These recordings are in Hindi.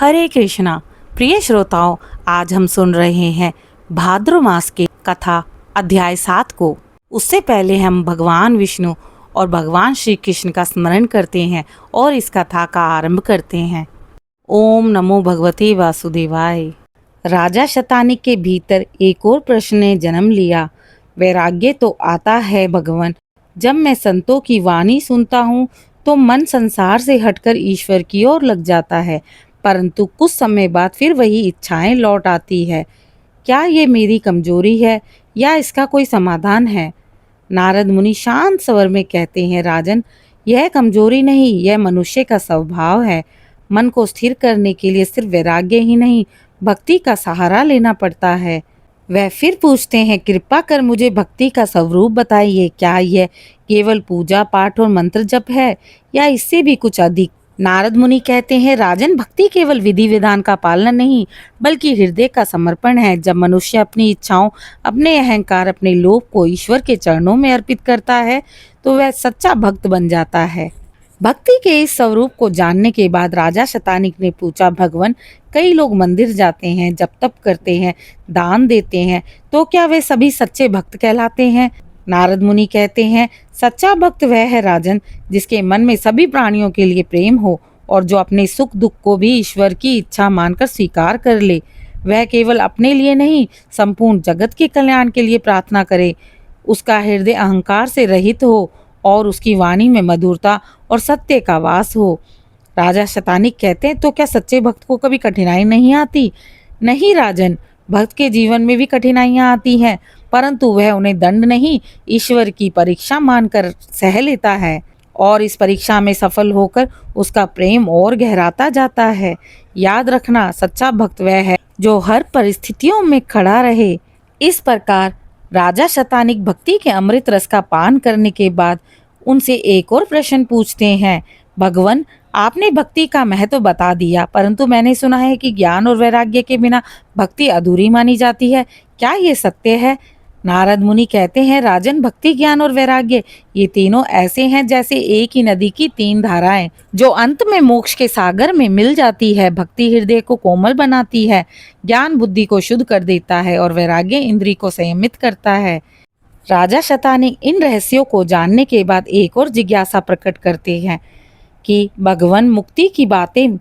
हरे कृष्णा। प्रिय श्रोताओं, आज हम सुन रहे हैं भाद्र मास की कथा अध्याय 7 को। उससे पहले हम भगवान विष्णु और भगवान श्री कृष्ण का स्मरण करते हैं और इस कथा का आरंभ करते हैं। ओम नमो भगवते वासुदेवाय। राजा शतानिक के भीतर एक और प्रश्न ने जन्म लिया। वैराग्य तो आता है भगवान, जब मैं संतों की वाणी सुनता हूँ तो मन संसार से हटकर ईश्वर की ओर लग जाता है, परंतु कुछ समय बाद फिर वही इच्छाएं लौट आती है। क्या ये मेरी कमजोरी है या इसका कोई समाधान है? नारद मुनि शांत स्वर में कहते हैं, राजन, यह कमजोरी नहीं, यह मनुष्य का स्वभाव है। मन को स्थिर करने के लिए सिर्फ वैराग्य ही नहीं, भक्ति का सहारा लेना पड़ता है। वह फिर पूछते हैं, कृपा कर मुझे भक्ति का स्वरूप बताइए। क्या यह केवल पूजा पाठ और मंत्र जप है या इससे भी कुछ अधिक? नारद मुनि कहते हैं, राजन, भक्ति केवल विधि विधान का पालन नहीं बल्कि हृदय का समर्पण है। जब मनुष्य अपनी इच्छाओं, अपने अहंकार, अपने लोभ को ईश्वर के चरणों में अर्पित करता है तो वह सच्चा भक्त बन जाता है। भक्ति के इस स्वरूप को जानने के बाद राजा शतानिक ने पूछा, भगवान, कई लोग मंदिर जाते हैं, जप तप करते हैं, दान देते हैं, तो क्या वे सभी सच्चे भक्त कहलाते हैं? नारद मुनि कहते हैं, सच्चा भक्त वह है राजन, जिसके मन में सभी प्राणियों के लिए प्रेम हो और जो अपने सुख दुख को भी ईश्वर की इच्छा मानकर स्वीकार कर ले। वह केवल अपने लिए नहीं, संपूर्ण जगत के कल्याण के लिए प्रार्थना करे। उसका हृदय अहंकार से रहित हो और उसकी वाणी में मधुरता और सत्य का वास हो। राजा शतानिक कहते हैं, तो क्या सच्चे भक्त को कभी कठिनाई नहीं आती? नहीं राजन, भक्त के जीवन में भी कठिनाइयां आती हैं, परंतु वह उन्हें दंड नहीं, ईश्वर की परीक्षा मानकर सह लेता है और इस परीक्षा में सफल होकर उसका प्रेम और गहराता जाता है। याद रखना, सच्चा भक्त वह है जो हर परिस्थितियों में खड़ा रहे। इस प्रकार राजा शतानिक भक्ति के अमृत रस का पान करने के बाद उनसे एक और प्रश्न पूछते हैं, भगवान, आपने भक्ति का महत्व बता दिया, परंतु मैंने सुना है कि ज्ञान और वैराग्य के बिना भक्ति अधूरी मानी जाती है। क्या ये सत्य है? नारद मुनि कहते हैं, राजन, भक्ति, ज्ञान और वैराग्य ये तीनों ऐसे हैं जैसे एक ही नदी की तीन धाराएं जो अंत में मोक्ष के सागर में मिल जाती है। भक्ति हृदय को कोमल बनाती है, ज्ञान बुद्धि को शुद्ध कर देता है और वैराग्य इंद्रिय को संयमित करता है। राजा शतानिक इन रहस्यों को जानने के बाद एक और जिज्ञासा प्रकट करते हैं कि भगवान, मुक्ति की बातें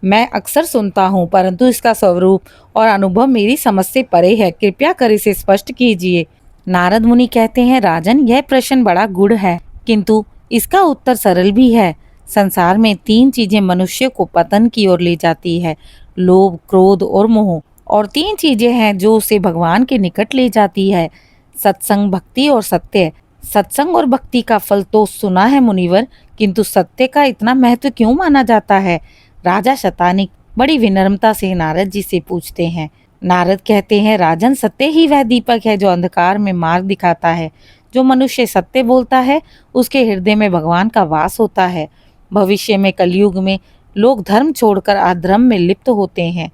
मैं अक्सर सुनता हूँ, परंतु इसका स्वरूप और अनुभव मेरी समझ से परे है। कृपया कर इसे स्पष्ट कीजिए। नारद मुनि कहते हैं, राजन, यह प्रश्न बड़ा गूढ़ है, किंतु इसका उत्तर सरल भी है। संसार में तीन चीजें मनुष्य को पतन की ओर ले जाती है, लोभ, क्रोध और मोह, और तीन चीजें हैं जो उसे भगवान के निकट ले जाती है, सत्संग, भक्ति और सत्य। सत्संग और भक्ति का फल तो सुना है मुनिवर, किंतु सत्य का इतना महत्व क्यों माना जाता है? राजा शतानिक बड़ी विनम्रता से नारद जी से पूछते हैं। नारद कहते हैं, राजन, सत्य ही वह दीपक है जो अंधकार में मार्ग दिखाता है। जो मनुष्य सत्य बोलता है उसके हृदय में भगवान का वास होता है। भविष्य में कलयुग में लोग धर्म छोड़कर अधर्म में लिप्त होते हैं,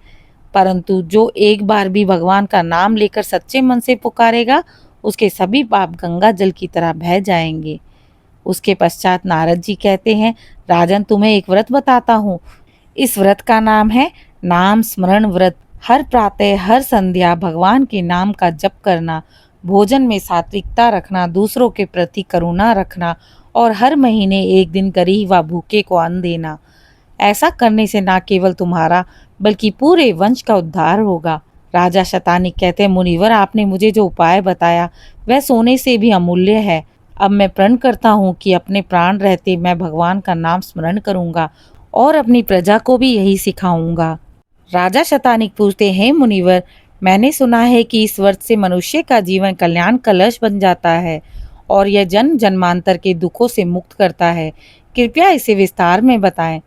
परंतु जो एक बार भी भगवान का नाम लेकर सच्चे मन से पुकारेगा उसके सभी पाप गंगा जल की तरह बह जाएंगे। उसके पश्चात नारद जी कहते हैं, राजन, तुम्हें एक व्रत बताता हूँ। इस व्रत का नाम है नाम स्मरण व्रत। हर प्रातः, हर संध्या भगवान के नाम का जप करना, भोजन में सात्विकता रखना, दूसरों के प्रति करुणा रखना और हर महीने एक दिन गरीब व भूखे को अन्न देना। ऐसा करने से न केवल तुम्हारा बल्कि पूरे वंश का उद्धार होगा। राजा शतानिक कहते हैं, मुनिवर, आपने मुझे जो उपाय बताया वह सोने से भी अमूल्य है। अब मैं प्रण करता हूँ कि अपने प्राण रहते मैं भगवान का नाम स्मरण करूंगा और अपनी प्रजा को भी यही सिखाऊंगा। राजा शतानिक पूछते हैं, मुनिवर, मैंने सुना है कि इस व्रत से मनुष्य का जीवन कल्याण कलश बन जाता है और यह जन्म जन्मांतर के दुखों से मुक्त करता है। कृपया इसे विस्तार में बताएं।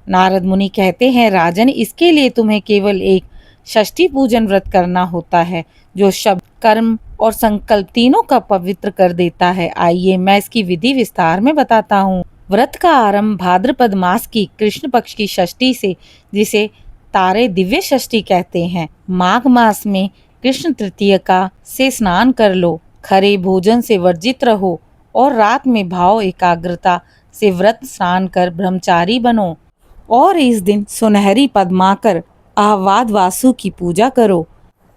नारद मुनि कहते हैं, राजन, इसके लिए तुम्हें केवल एक षष्ठी पूजन व्रत करना होता है जो शब्द, कर्म और संकल्प तीनों का पवित्र कर देता है। आइए मैं इसकी विधि विस्तार में बताता हूँ। व्रत का आरंभ भाद्रपद मास की कृष्ण पक्ष की षष्ठी से, जिसे तारे दिव्य षष्ठी कहते हैं। माघ मास में कृष्ण तृतीय का से स्नान कर लो, खरे भोजन से वर्जित रहो और रात में भाव एकाग्रता से व्रत स्नान कर ब्रह्मचारी बनो। और इस दिन सुनहरी पद्माकर आहवाद वासु की पूजा करो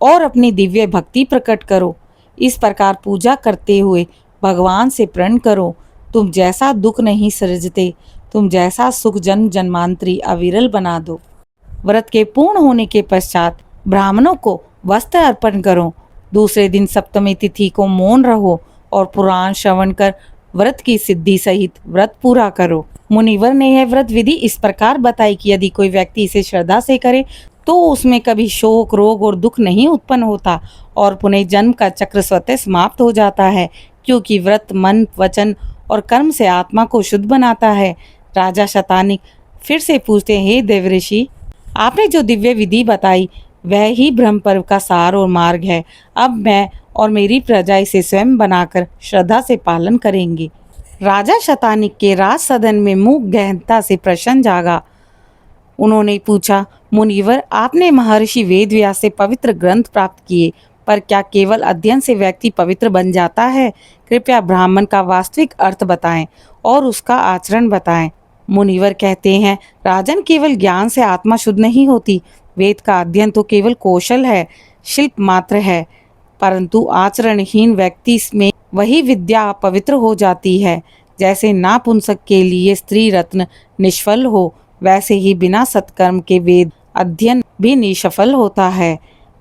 और अपनी दिव्य भक्ति प्रकट करो। इस प्रकार पूजा करते हुए भगवान से प्रण करो, तुम जैसा दुख नहीं सृजते, तुम जैसा सुख जन्म जन्मांतरी अविरल बना दो। व्रत के पूर्ण होने के पश्चात ब्राह्मणों को वस्त्र अर्पण करो। दूसरे दिन सप्तमी तिथि को मौन रहो और पुराण श्रवण कर व्रत की सिद्धि सहित व्रत पूरा करो। मुनिवर ने यह व्रत विधि इस प्रकार बताई कि यदि कोई व्यक्ति इसे श्रद्धा से करे तो उसमें कभी शोक, रोग और दुख नहीं उत्पन्न होता और पुनः जन्म का चक्र स्वतः समाप्त हो जाता है, क्योंकि व्रत मन, वचन और कर्म से आत्मा को शुद्ध बनाता है। राजा शतानिक फिर से पूछते हैं, हे देवऋषि, आपने जो दिव्य विधि बताई वह ही ब्रह्म पर्व का सार और मार्ग है। अब मैं और मेरी प्रजा इसे स्वयं बनाकर श्रद्धा से पालन करेंगे। राजा शतानिक के राज सदन में मुख गहनता से प्रश्न जागा। उन्होंने पूछा, मुनिवर, आपने महर्षि वेदव्यास से पवित्र ग्रंथ प्राप्त किए, पर क्या केवल अध्ययन से व्यक्ति पवित्र बन जाता है? कृपया ब्राह्मण का वास्तविक अर्थ बताएं और उसका आचरण बताएं। मुनिवर कहते हैं, राजन, केवल ज्ञान से आत्मा शुद्ध नहीं होती। वेद का अध्ययन तो केवल कौशल है, शिल्प मात्र है, परंतु आचरणहीन व्यक्ति में वही विद्या पवित्र हो जाती है। जैसे नापुंसक के लिए स्त्री रत्न निष्फल हो, वैसे ही बिना सत्कर्म के वेद अध्ययन भी निष्फल होता है।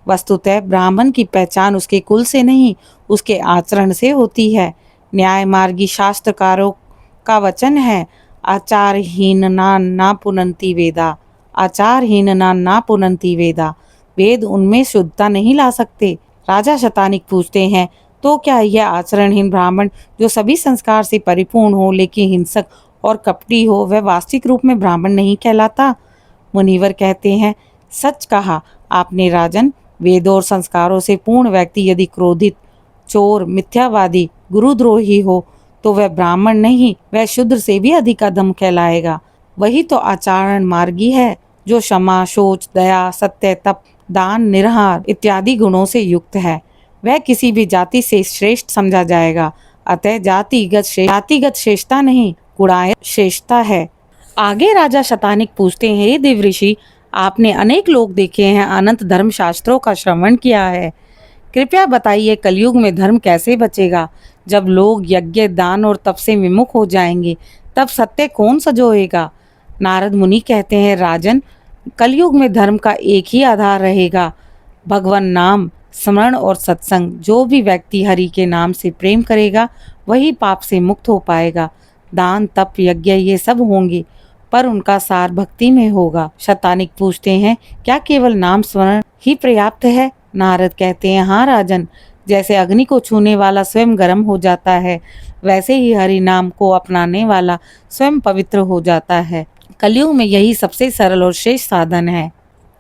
वस्तुतः ब्राह्मण की पहचान उसके कुल से नहीं, उसके आचरण से होती है। न्याय मार्गी शास्त्रकारों का वचन है, आचारहीनना ना पुनन्ति वेदा। आचारहीनना ना पुनन्ति वेदा। वेद उनमें शुद्धता नहीं ला सकते। राजा शतानिक पूछते हैं, तो क्या यह आचरणहीन ब्राह्मण जो सभी संस्कार से परिपूर्ण हो लेकिन हिंसक और कपटी हो, वह वास्तविक रूप में ब्राह्मण नहीं कहलाता? मुनिवर कहते हैं, सच कहा आपने राजन। वेदों और संस्कारों से पूर्ण व्यक्ति यदि क्रोधित, चोर, मिथ्यावादी, गुरुद्रोही हो तो वह ब्राह्मण नहीं, वह शूद्र से भी अधिक अधम कहलाएगा। वही तो आचरण मार्गी है, जो क्षमा, शौच, दया, सत्य, तप, दान, निरहार इत्यादि गुणों से युक्त है। वह किसी भी जाति से श्रेष्ठ समझा जाएगा। अतः जातिगत श्रेष्ठता नहीं, गुणाय श्रेष्ठता है। आगे राजा शतानिक पूछते हैं, हे देवऋषि, आपने अनेक लोग देखे हैं, अनंत धर्म शास्त्रों का श्रवण किया है, कृपया बताइए कलयुग में धर्म कैसे बचेगा? जब लोग यज्ञ, दान और तप से विमुख हो जाएंगे, तब सत्य कौन सजोएगा? नारद मुनि कहते हैं, राजन, कलयुग में धर्म का एक ही आधार रहेगा, भगवान नाम स्मरण और सत्संग। जो भी व्यक्ति हरि के नाम से प्रेम करेगा वही पाप से मुक्त हो पाएगा। दान, तप, यज्ञ ये सब होंगे, पर उनका सार भक्ति में होगा। शतानिक पूछते हैं, क्या केवल नाम स्मरण ही पर्याप्त है? नारद कहते हैं, हाँ राजन, जैसे अग्नि को छूने वाला स्वयं गर्म हो जाता है, वैसे ही हरि नाम को अपनाने वाला स्वयं पवित्र हो जाता है। कलयुग में यही सबसे सरल और श्रेष्ठ साधन है।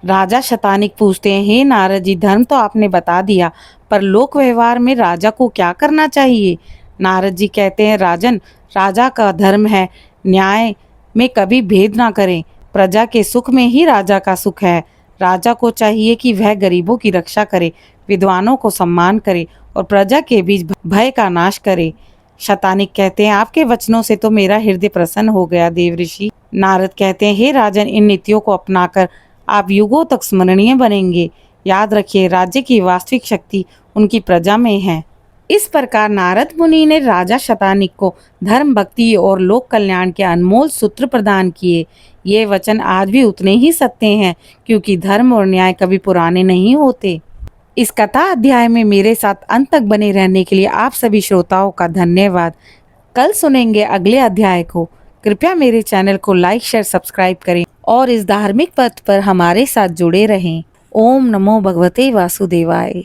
राजा शतानिक पूछते हैं, हे नारद जी, धर्म तो आपने बता दिया, पर लोक व्यवहार में राजा को क्या करना चाहिए? नारद जी कहते हैं, राजन, राजा का धर्म है न्याय में कभी भेद ना करें। प्रजा के सुख में ही राजा का सुख है। राजा को चाहिए कि वह गरीबों की रक्षा करे, विद्वानों को सम्मान करे और प्रजा के बीच भय का नाश करे। शतानिक कहते हैं, आपके वचनों से तो मेरा हृदय प्रसन्न हो गया देवऋषि। नारद कहते हैं, हे राजन, इन नीतियों को अपनाकर आप युगों तक स्मरणीय बनेंगे। याद रखिए, राज्य की वास्तविक शक्ति उनकी प्रजा में है। इस प्रकार नारद मुनि ने राजा शतानिक को धर्म, भक्ति और लोक कल्याण के अनमोल सूत्र प्रदान किए। ये वचन आज भी उतने ही सत्य हैं, क्योंकि धर्म और न्याय कभी पुराने नहीं होते। इस कथा अध्याय में मेरे साथ अंत तक बने रहने के लिए आप सभी श्रोताओं का धन्यवाद। कल सुनेंगे अगले अध्याय को। कृपया मेरे चैनल को लाइक, शेयर, सब्सक्राइब करें और इस धार्मिक पथ पर हमारे साथ जुड़े रहें। ओम नमो भगवते वासुदेवाय।